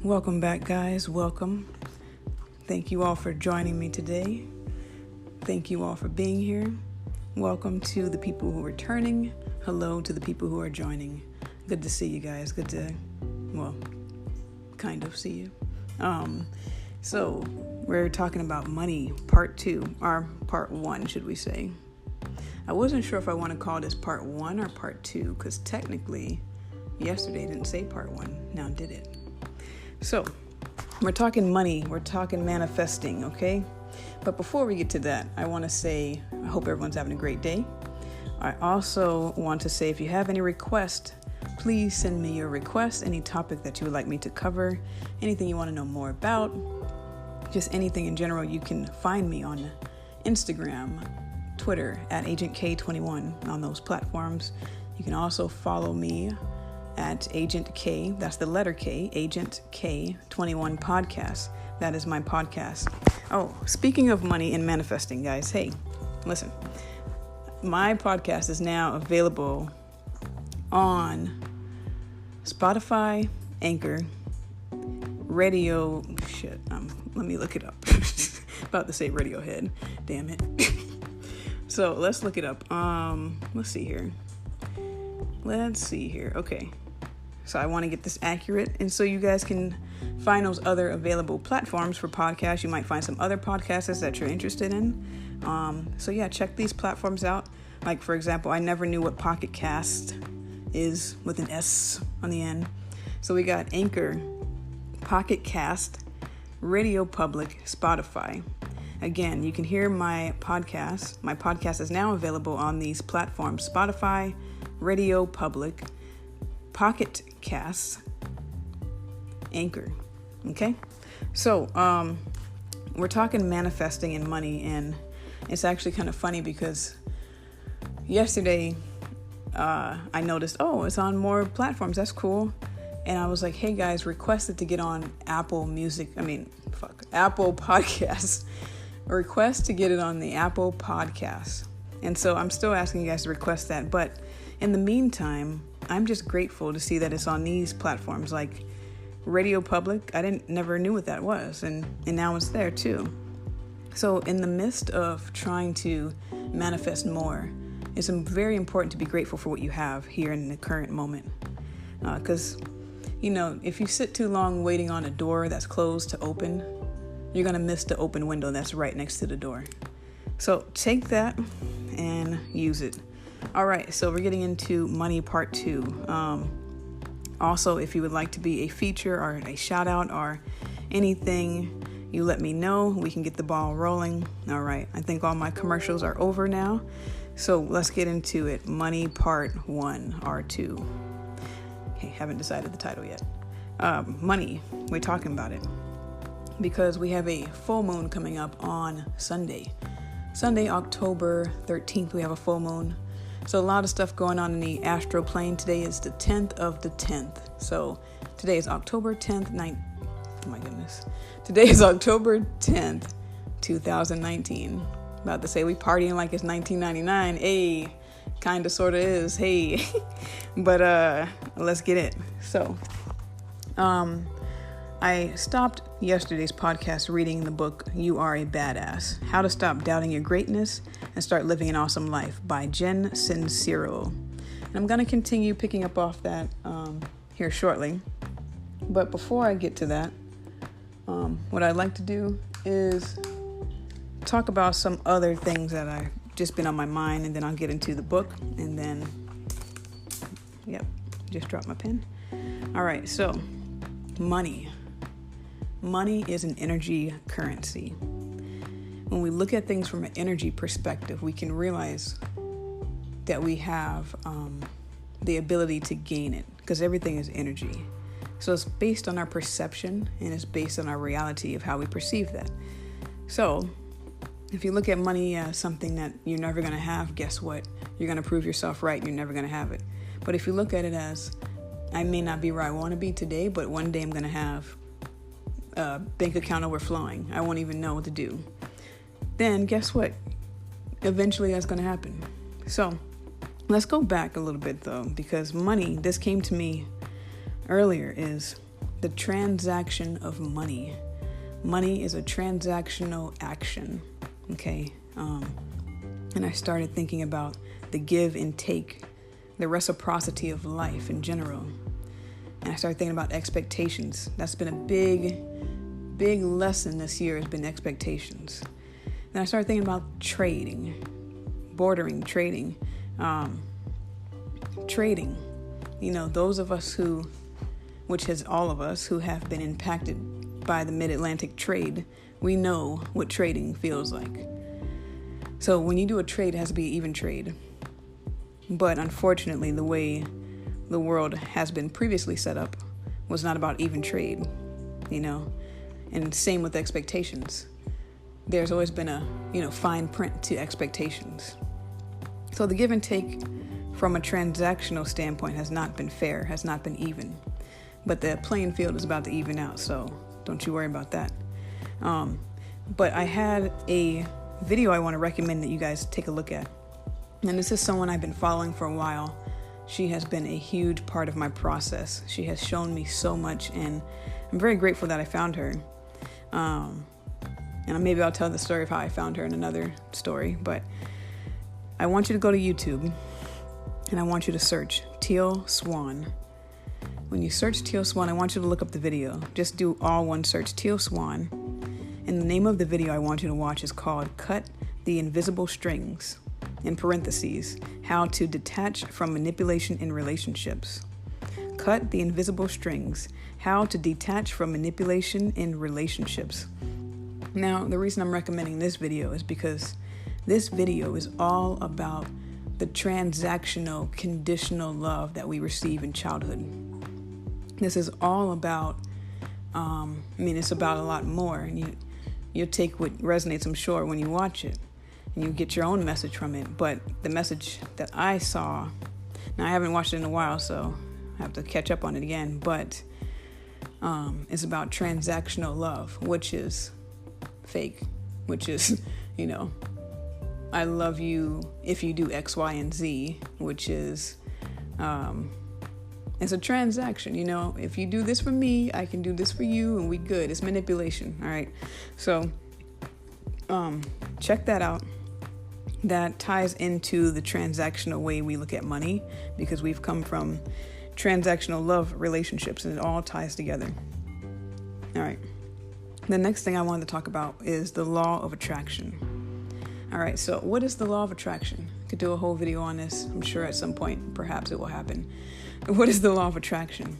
Welcome back, guys. Welcome. Thank you all for joining me today. Thank you all for being here. Welcome to the people who are returning. Hello to the people who are joining. Good to see you guys. Good to, kind of see you. So we're talking about money, part 2, or part 1, should we say. I wasn't sure if I want to call this part 1 or part 2, because technically yesterday didn't say part 1. Now did it? So, we're talking money, we're talking manifesting, okay? But before we get to that, I want to say, I hope everyone's having a great day. I also want to say, if you have any requests, please send me your request, any topic that you would like me to cover, anything you want to know more about, just anything in general. You can find me on Instagram, Twitter, at Agent K21 on those platforms. You can also follow me at Agent K, that's the letter K, Agent K21 Podcast. That is my podcast. Oh, speaking of money and manifesting, guys, hey, listen. My podcast is now available on Spotify, Anchor, Radio, let me look it up. About to say Radiohead, damn it. So let's look it up. Let's see here. Okay. So I want to get this accurate. And so you guys can find those other available platforms for podcasts. You might find some other podcasts that you're interested in. So yeah, check these platforms out. Like, for example, I never knew what Pocket Cast is with an S on the end. So we got Anchor, Pocket Cast, Radio Public, Spotify. Again, you can hear my podcast. My podcast is now available on these platforms: Spotify, Radio Public, Pocket Casts, Anchor. Okay? So, we're talking manifesting and money, and it's actually kind of funny because yesterday I noticed, it's on more platforms. That's cool. And I was like, hey guys, requested to get on Apple Podcasts. Request to get it on the Apple Podcasts. And so I'm still asking you guys to request that. But in the meantime, I'm just grateful to see that it's on these platforms like Radio Public. I never knew what that was. And now it's there too. So in the midst of trying to manifest more, it's very important to be grateful for what you have here in the current moment. Because, if you sit too long waiting on a door that's closed to open, you're going to miss the open window that's right next to the door. So take that and use it. All right, so we're getting into money part 2. Also, if you would like to be a feature or a shout out or anything, you let me know. We can get the ball rolling. All right, I think all my commercials are over now. So let's get into it. Money part 1 or 2. Okay, haven't decided the title yet. Money, we're talking about it because we have a full moon coming up on Sunday. Sunday, October 13th, we have a full moon. So a lot of stuff going on in the astral plane. Today is the 10th of the 10th. So today is October 10th, Today is October 10th, 2019. About to say we partying like it's 1999. Hey, kind of, sort of is. Hey, but let's get it. So, I stopped yesterday's podcast reading the book, You Are a Badass, How to Stop Doubting Your Greatness and Start Living an Awesome Life by Jen Sincero. And I'm going to continue picking up off that here shortly. But before I get to that, what I'd like to do is talk about some other things that I've just been on my mind, and then I'll get into the book, and then, just dropped my pen. All right, so money. Money is an energy currency. When we look at things from an energy perspective, we can realize that we have the ability to gain it, because everything is energy. So it's based on our perception, and it's based on our reality of how we perceive that. So if you look at money as something that you're never going to have, guess what? You're going to prove yourself right. You're never going to have it. But if you look at it as, I may not be where I want to be today, but one day I'm going to have a bank account overflowing. I won't even know what to do. Then guess what? Eventually that's going to happen. So let's go back a little bit though, because money, this came to me earlier, is the transaction of money. Money is a transactional action, okay? And I started thinking about the give and take, the reciprocity of life in general. And I started thinking about expectations. That's been a big lesson this year, has been expectations. And I started thinking about trading. You know, those of us which has all of us who have been impacted by the mid-Atlantic trade, we know what trading feels like. So when you do a trade, it has to be even trade. But unfortunately, the way the world has been previously set up was not about even trade, you know, and same with expectations. There's always been a, fine print to expectations. So the give and take from a transactional standpoint has not been fair, has not been even. But the playing field is about to even out, so don't you worry about that. But I had a video I want to recommend that you guys take a look at. And this is someone I've been following for a while. She has been a huge part of my process. She has shown me so much, and I'm very grateful that I found her. And maybe I'll tell the story of how I found her in another story, but I want you to go to YouTube and I want you to search Teal Swan. When you search Teal Swan, I want you to look up the video. Just do all one search, Teal Swan. And the name of the video I want you to watch is called Cut the Invisible Strings, in parentheses, How to Detach from Manipulation in Relationships. Cut the Invisible Strings, How to Detach from Manipulation in Relationships. Now, the reason I'm recommending this video is because this video is all about the transactional, conditional love that we receive in childhood. This is all about, it's about a lot more. And you'll take what resonates, I'm sure, when you watch it. And you get your own message from it. But the message that I saw, now I haven't watched it in a while, so I have to catch up on it again. But it's about transactional love, which is fake, which is, I love you if you do X, Y, and Z, which is, it's a transaction, if you do this for me, I can do this for you, and we good. It's manipulation. All right. So, check that out. That ties into the transactional way we look at money, because we've come from transactional love relationships, and it all ties together. All right. The next thing I wanted to talk about is the law of attraction. All right, so what is the law of attraction? I could do a whole video on this. I'm sure at some point, perhaps it will happen. What is the law of attraction?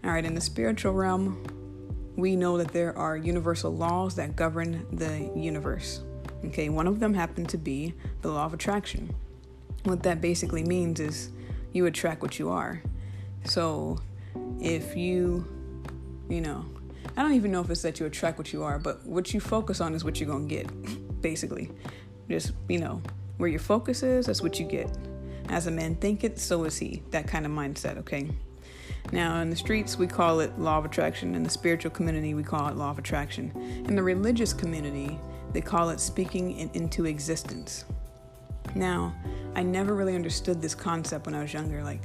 All right, in the spiritual realm, we know that there are universal laws that govern the universe. Okay, one of them happened to be the law of attraction. What that basically means is you attract what you are. So if you I don't even know if it's that you attract what you are, but what you focus on is what you're going to get, basically. Just, where your focus is, that's what you get. As a man thinketh, so is he. That kind of mindset, okay? Now, in the streets, we call it law of attraction. In the spiritual community, we call it law of attraction. In the religious community, they call it speaking it into existence. Now, I never really understood this concept when I was younger. Like,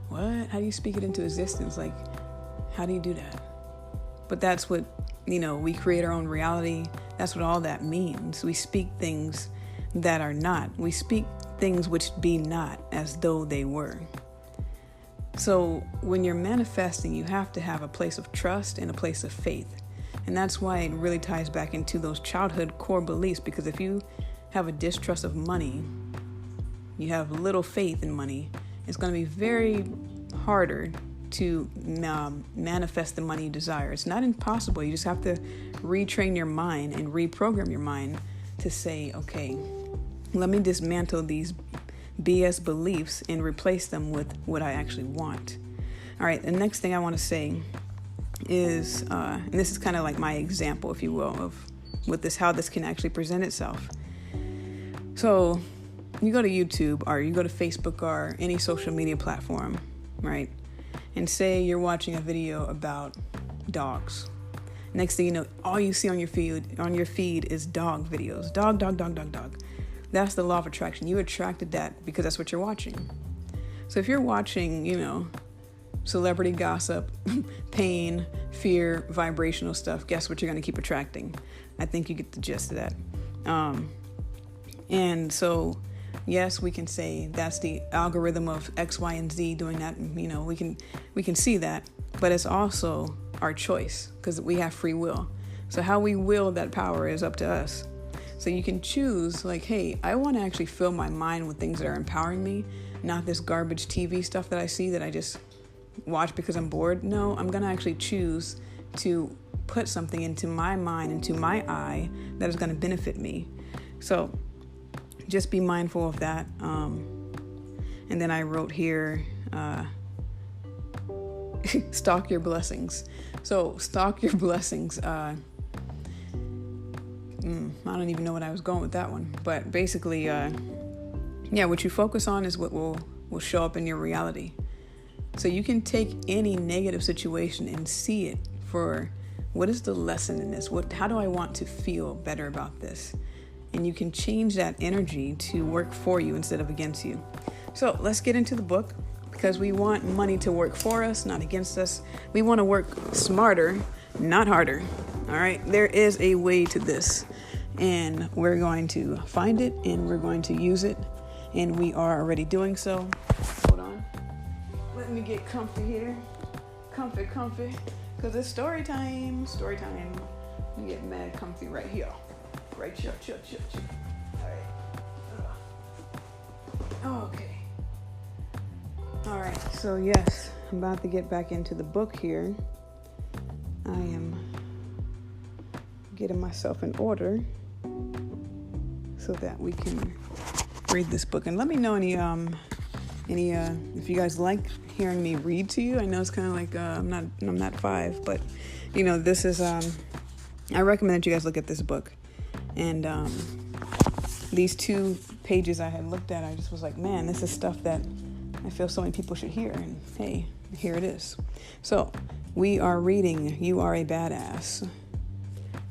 what? How do you speak it into existence? Like, how do you do that? But that's what, we create our own reality. That's what all that means. We speak things that are not. We speak things which be not as though they were. So when you're manifesting, you have to have a place of trust and a place of faith. And that's why it really ties back into those childhood core beliefs, because if you have a distrust of money, you have little faith in money, it's going to be very harder to manifest the money you desire. It's not impossible. You just have to retrain your mind and reprogram your mind to say, okay, let me dismantle these BS beliefs and replace them with what I actually want. All right, the next thing I want to say is, and this is kind of like my example, if you will, of with this, how this can actually present itself. So you go to YouTube or you go to Facebook or any social media platform, right? And say you're watching a video about dogs. Next thing you know, all you see on your feed is dog videos. Dog. That's the law of attraction. You attracted that because that's what you're watching. So if you're watching, celebrity gossip, pain, fear, vibrational stuff, guess what you're going to keep attracting? I think you get the gist of that. And so, yes, we can say that's the algorithm of X, Y, and Z doing that. We can see that, but it's also our choice because we have free will. So how we will that power is up to us. So you can choose like, hey, I want to actually fill my mind with things that are empowering me, not this garbage TV stuff that I see that I just watch because I'm bored. No, I'm going to actually choose to put something into my mind, into my eye that is going to benefit me. So just be mindful of that. And then I wrote here, stalk your blessings. So stalk your blessings. I don't even know what I was going with that one. But basically, what you focus on is what will show up in your reality. So you can take any negative situation and see it for what is the lesson in this? How do I want to feel better about this? And you can change that energy to work for you instead of against you. So let's get into the book because we want money to work for us, not against us. We want to work smarter, not harder. All right. There is a way to this and we're going to find it and we're going to use it. And we are already doing so. Hold on. Let me get comfy here. Comfy. Because it's story time. Let me get mad comfy right here. Right, chill. All right. Okay. All right. So yes, I'm about to get back into the book here. I am getting myself in order so that we can read this book. And let me know any if you guys like hearing me read to you. I know it's kind of like I'm not 5, but this is I recommend that you guys look at this book. And these 2 pages I had looked at, I just was like, man, this is stuff that I feel so many people should hear. And hey, here it is. So we are reading You Are a Badass.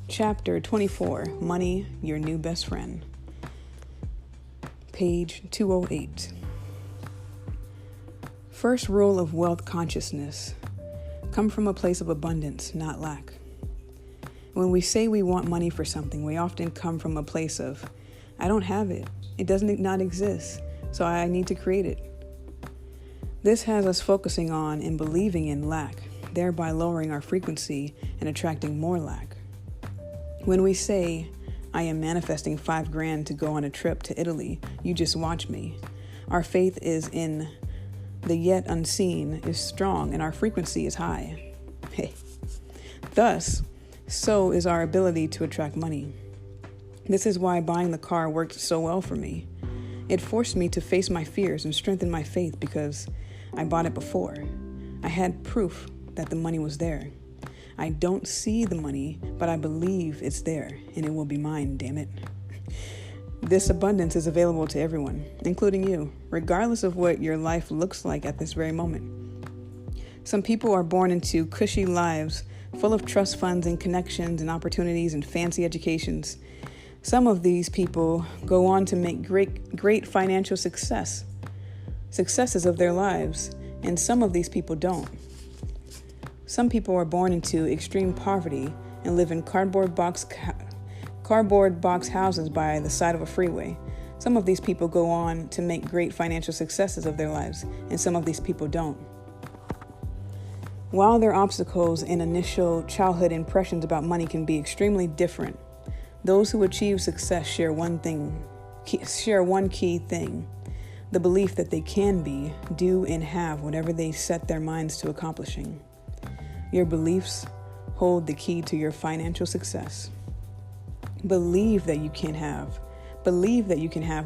Chapter 24, Money, Your New Best Friend. Page 208. First rule of wealth consciousness. Come from a place of abundance, not lack. When we say we want money for something, we often come from a place of, I don't have it. It doesn't not exist, so I need to create it. This has us focusing on and believing in lack, thereby lowering our frequency and attracting more lack. When we say, I am manifesting $5,000 to go on a trip to Italy, you just watch me. Our faith is in the yet unseen is strong and our frequency is high. Hey. Thus, so is our ability to attract money. This is why buying the car worked so well for me. It forced me to face my fears and strengthen my faith because I bought it before. I had proof that the money was there. I don't see the money, but I believe it's there and it will be mine, damn it. This abundance is available to everyone, including you, regardless of what your life looks like at this very moment. Some people are born into cushy lives full of trust funds and connections and opportunities and fancy educations. Some of these people go on to make great financial successes of their lives, and some of these people don't. Some people are born into extreme poverty and live in cardboard box houses by the side of a freeway. Some of these people go on to make great financial successes of their lives, and some of these people don't. While their obstacles and initial childhood impressions about money can be extremely different, those who achieve success share one key thing: the belief that they can be, do, and have whatever they set their minds to accomplishing. Your beliefs hold the key to your financial success. Believe that you can have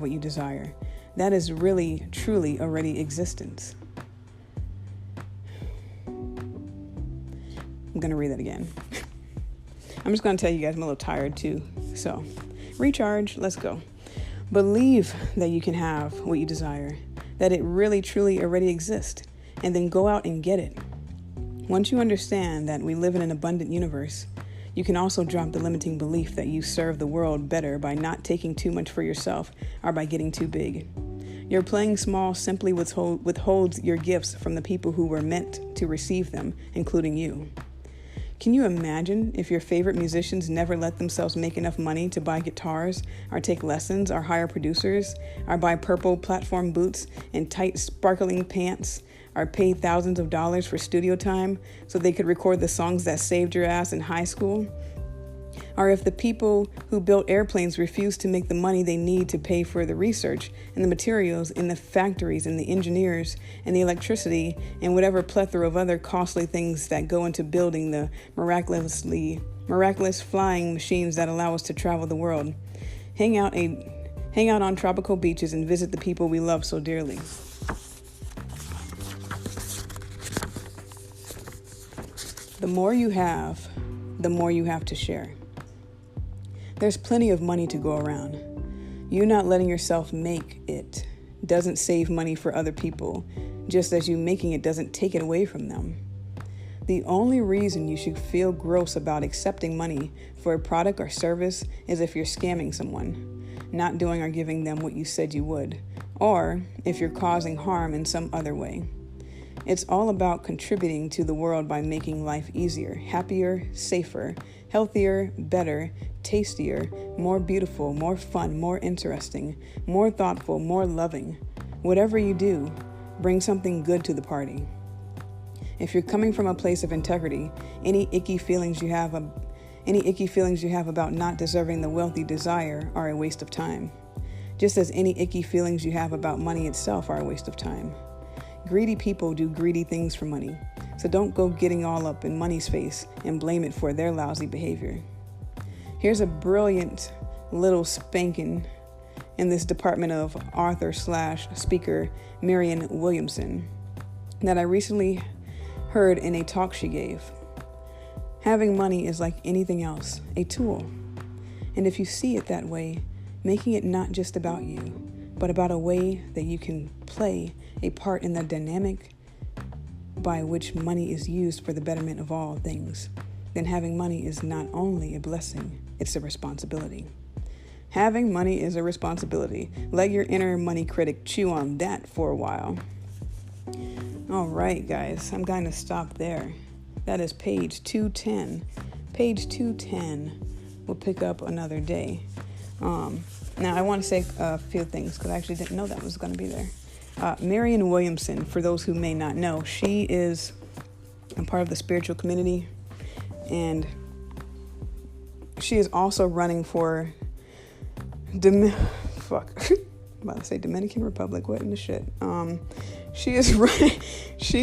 what you desire. That is really, truly already existence. I'm going to read that again. I'm just going to tell you guys I'm a little tired too. So recharge. Let's go. Believe that you can have what you desire, that it really, truly already exists, and then go out and get it. Once you understand that we live in an abundant universe, you can also drop the limiting belief that you serve the world better by not taking too much for yourself or by getting too big. Your playing small simply withholds your gifts from the people who were meant to receive them, including you. Can you imagine if your favorite musicians never let themselves make enough money to buy guitars, or take lessons, or hire producers, or buy purple platform boots and tight sparkling pants, or pay thousands of dollars for studio time so they could record the songs that saved your ass in high school? Or if the people who built airplanes refuse to make the money they need to pay for the research and the materials and the factories and the engineers and the electricity and whatever plethora of other costly things that go into building the miraculous flying machines that allow us to travel the world, hang out on tropical beaches and visit the people we love so dearly. The more you have, the more you have to share. There's plenty of money to go around. You not letting yourself make it doesn't save money for other people, just as you making it doesn't take it away from them. The only reason you should feel gross about accepting money for a product or service is if you're scamming someone, not doing or giving them what you said you would, or if you're causing harm in some other way. It's all about contributing to the world by making life easier, happier, safer, healthier, better, tastier, more beautiful, more fun, more interesting, more thoughtful, more loving. Whatever you do, bring something good to the party. If you're coming from a place of integrity, any icky feelings you have about not deserving the wealth you desire are a waste of time, just as any icky feelings you have about money itself are a waste of time. Greedy people do greedy things for money, so don't go getting all up in money's face and blame it for their lousy behavior. Here's a brilliant little spanking in this department of author/speaker Marianne Williamson that I recently heard in a talk she gave. Having money is like anything else, a tool. And if you see it that way, making it not just about you, but about a way that you can play a part in the dynamic by which money is used for the betterment of all things, then having money is not only a blessing, it's a responsibility. Having money is a responsibility. Let your inner money critic chew on that for a while. All right, guys, I'm going to stop there. That is page 210. Page 210. We'll pick up another day. Now, I want to say a few things because I actually didn't know that was going to be there. Marianne Williamson, for those who may not know, she is a part of the spiritual community, and she is also running for Dominican Republic. What in the shit? She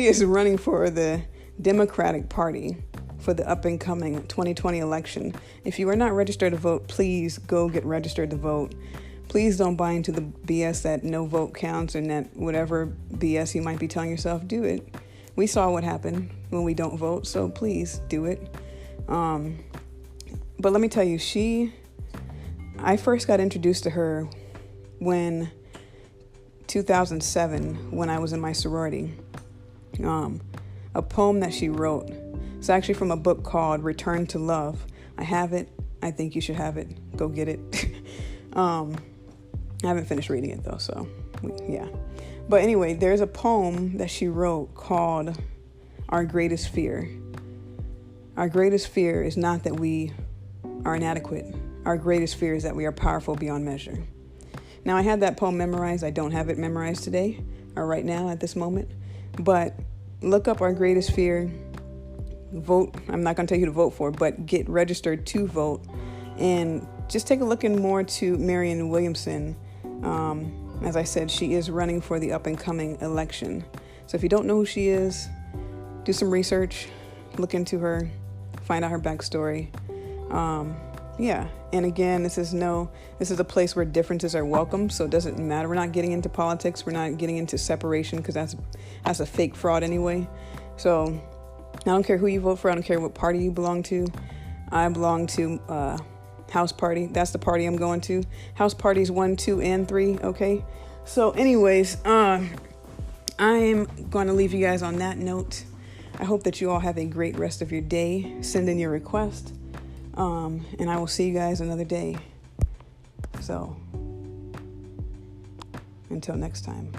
is running for the Democratic Party for the up-and-coming 2020 election. If you are not registered to vote, please go get registered to vote. Please don't buy into the BS that no vote counts and that whatever BS you might be telling yourself, do it. We saw what happened when we don't vote, so please do it. But let me tell you, I first got introduced to her when 2007, when I was in my sorority. A poem that she wrote. It's actually from a book called Return to Love. I have it. I think you should have it. Go get it. I haven't finished reading it though, so yeah. But anyway, there's a poem that she wrote called Our Greatest Fear. Our greatest fear is not that we are inadequate. Our greatest fear is that we are powerful beyond measure. Now, I had that poem memorized. I don't have it memorized today or right now at this moment. But look up Our Greatest Fear. Vote. I'm not going to tell you to vote for, but get registered to vote. And just take a look in more to Marianne Williamson. As I said, she is running for the up-and-coming election. So if you don't know who she is, do some research, look into her, find out her backstory. Yeah. And again, this is a place where differences are welcome. So it doesn't matter. We're not getting into politics. We're not getting into separation because that's a fake fraud anyway. So I don't care who you vote for. I don't care what party you belong to. I belong to House Party. That's the party I'm going to. House Parties 1, 2, and 3. Okay. So anyways, I am going to leave you guys on that note. I hope that you all have a great rest of your day. Send in your request. And I will see you guys another day. So until next time.